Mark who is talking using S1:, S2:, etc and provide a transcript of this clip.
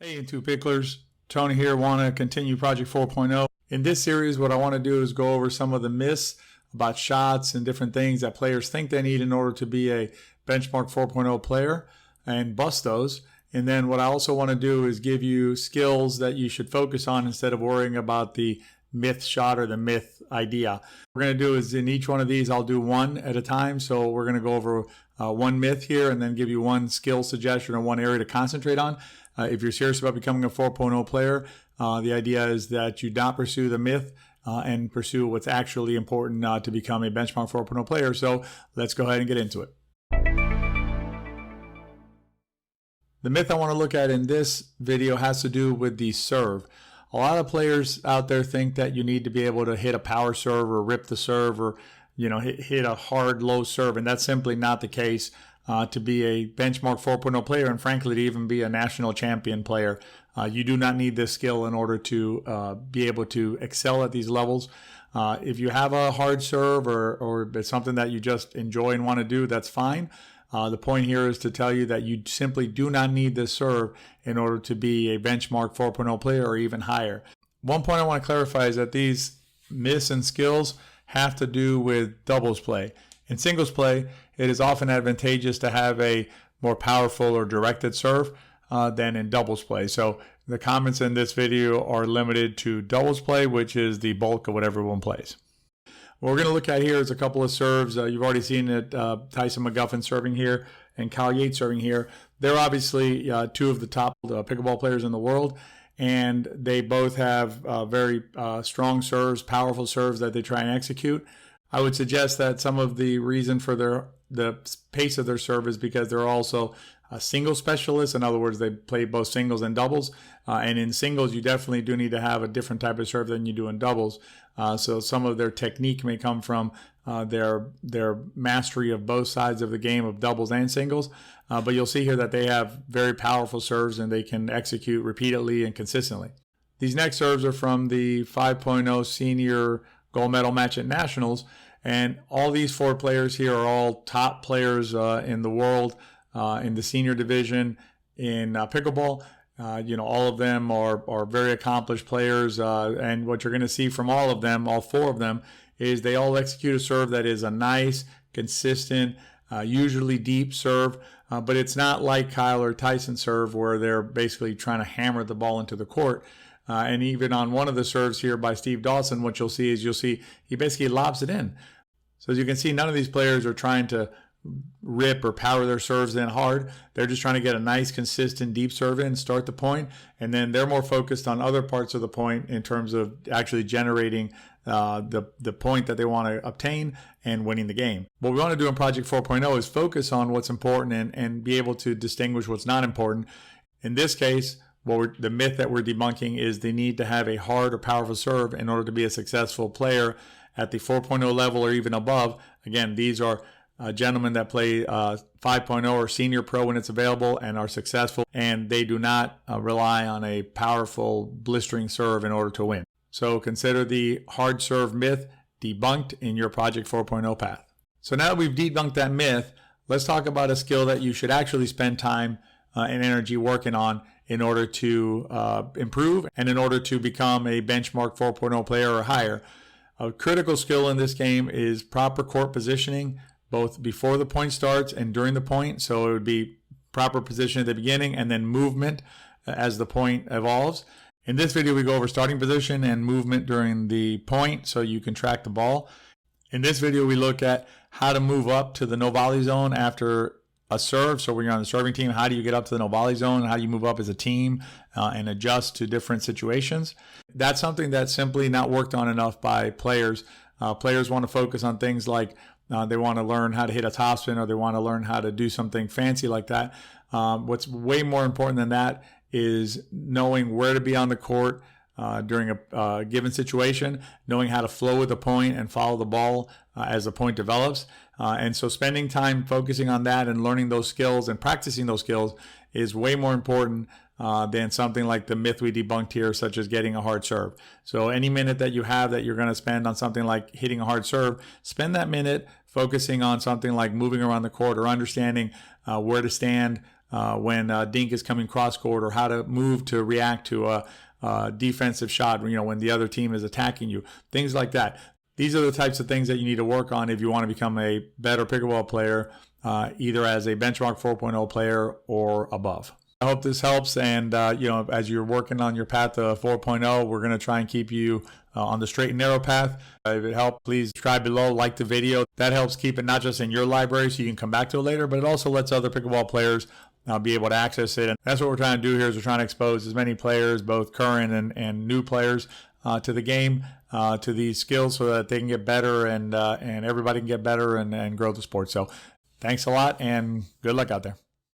S1: Hey, Two Picklers. Tony here. Want to continue Project 4.0. In this series, what I want to do is go over some of the myths about shots and different things that players think they need in order to be a benchmark 4.0 player and bust those. And then what I also want to do is give you skills that you should focus on instead of worrying about the myth shot or the myth idea. What we're going to do is in each one of these, I'll do one at a time. So we're going to go over one myth here and then give you one skill suggestion or one area to concentrate on. If you're serious about becoming a 4.0 player, the idea is that you not pursue the myth and pursue what's actually important to become a benchmark 4.0 player. So let's go ahead and get into it. The myth I want to look at in this video has to do with the serve. A lot of players out there think that you need to be able to hit a power serve or rip the serve or hit a hard low serve, and that's simply not the case. To be a benchmark 4.0 player and frankly to even be a national champion player. You do not need this skill in order to be able to excel at these levels. If you have a hard serve or it's something that you just enjoy and want to do, that's fine. The point here is to tell you that you simply do not need this serve in order to be a benchmark 4.0 player or even higher. One point I want to clarify is that these myths and skills have to do with doubles play. In singles play, it is often advantageous to have a more powerful or directed serve than in doubles play. So the comments in this video are limited to doubles play, which is the bulk of what everyone plays. What we're going to look at here is a couple of serves. You've already seen it, Tyson McGuffin serving here and Yates serving here. They're obviously two of the top pickleball players in the world, and they both have very strong serves, powerful serves that they try and execute. I would suggest that some of the reason for the pace of their serve is because they're also a single specialist. In other words, they play both singles and doubles. And in singles, you definitely do need to have a different type of serve than you do in doubles. So some of their technique may come from their mastery of both sides of the game of doubles and singles. But you'll see here that they have very powerful serves and they can execute repeatedly and consistently. These next serves are from the 5.0 senior gold medal match at nationals. And all these four players here are all top players in the world, in the senior division, in pickleball. All of them are very accomplished players. And what you're going to see from all of them, all four of them, is they all execute a serve that is a nice, consistent, usually deep serve. But it's not like Kyle or Tyson serve where they're basically trying to hammer the ball into the court. And even on one of the serves here by Dawson, what you'll see he basically lobs it in. So as you can see, none of these players are trying to rip or power their serves in hard. They're just trying to get a nice, consistent, deep serve in, start the point, and then they're more focused on other parts of the point in terms of actually generating the point that they want to obtain and winning the game. What we want to do in Project 4.0 is focus on what's important and be able to distinguish what's not important. In this case, the myth that we're debunking is the need to have a hard or powerful serve in order to be a successful player at the 4.0 level or even above. Again, these are gentlemen that play 5.0 or senior pro when it's available and are successful, and they do not rely on a powerful, blistering serve in order to win. So consider the hard serve myth debunked in your Project 4.0 path. So now that we've debunked that myth, let's talk about a skill that you should actually spend time and energy working on in order to improve and in order to become a benchmark 4.0 player or higher. A critical skill in this game is proper court positioning, both before the point starts and during the point. So it would be proper position at the beginning and then movement as the point evolves. In this video, we go over starting position and movement during the point so you can track the ball. In this video, we look at how to move up to the no volley zone after a serve. So when you're on the serving team, how do you get up to the no volley zone? How do you move up as a team and adjust to different situations? That's something that's simply not worked on enough by players. Players want to focus on things like they want to learn how to hit a topspin, or they want to learn how to do something fancy like that. What's way more important than that is knowing where to be on the court during a given situation, knowing how to flow with the point and follow the ball as the point develops. And so spending time focusing on that and learning those skills and practicing those skills is way more important than something like the myth we debunked here, such as getting a hard serve. So any minute that you have that you're going to spend on something like hitting a hard serve, spend that minute focusing on something like moving around the court or understanding where to stand when Dink is coming cross court, or how to move to react to a defensive shot, when the other team is attacking you, things like that. These are the types of things that you need to work on if you want to become a better pickleball player, either as a benchmark 4.0 player or above. I hope this helps, and as you're working on your path to 4.0, we're going to try and keep you on the straight and narrow path. If it helped, please subscribe below, like the video. That helps keep it not just in your library so you can come back to it later, but it also lets other pickleball players be able to access it. And that's what we're trying to do here, is we're trying to expose as many players, both current and new players, to the game, to these skills, so that they can get better, and everybody can get better and grow the sport. So thanks a lot, and good luck out there.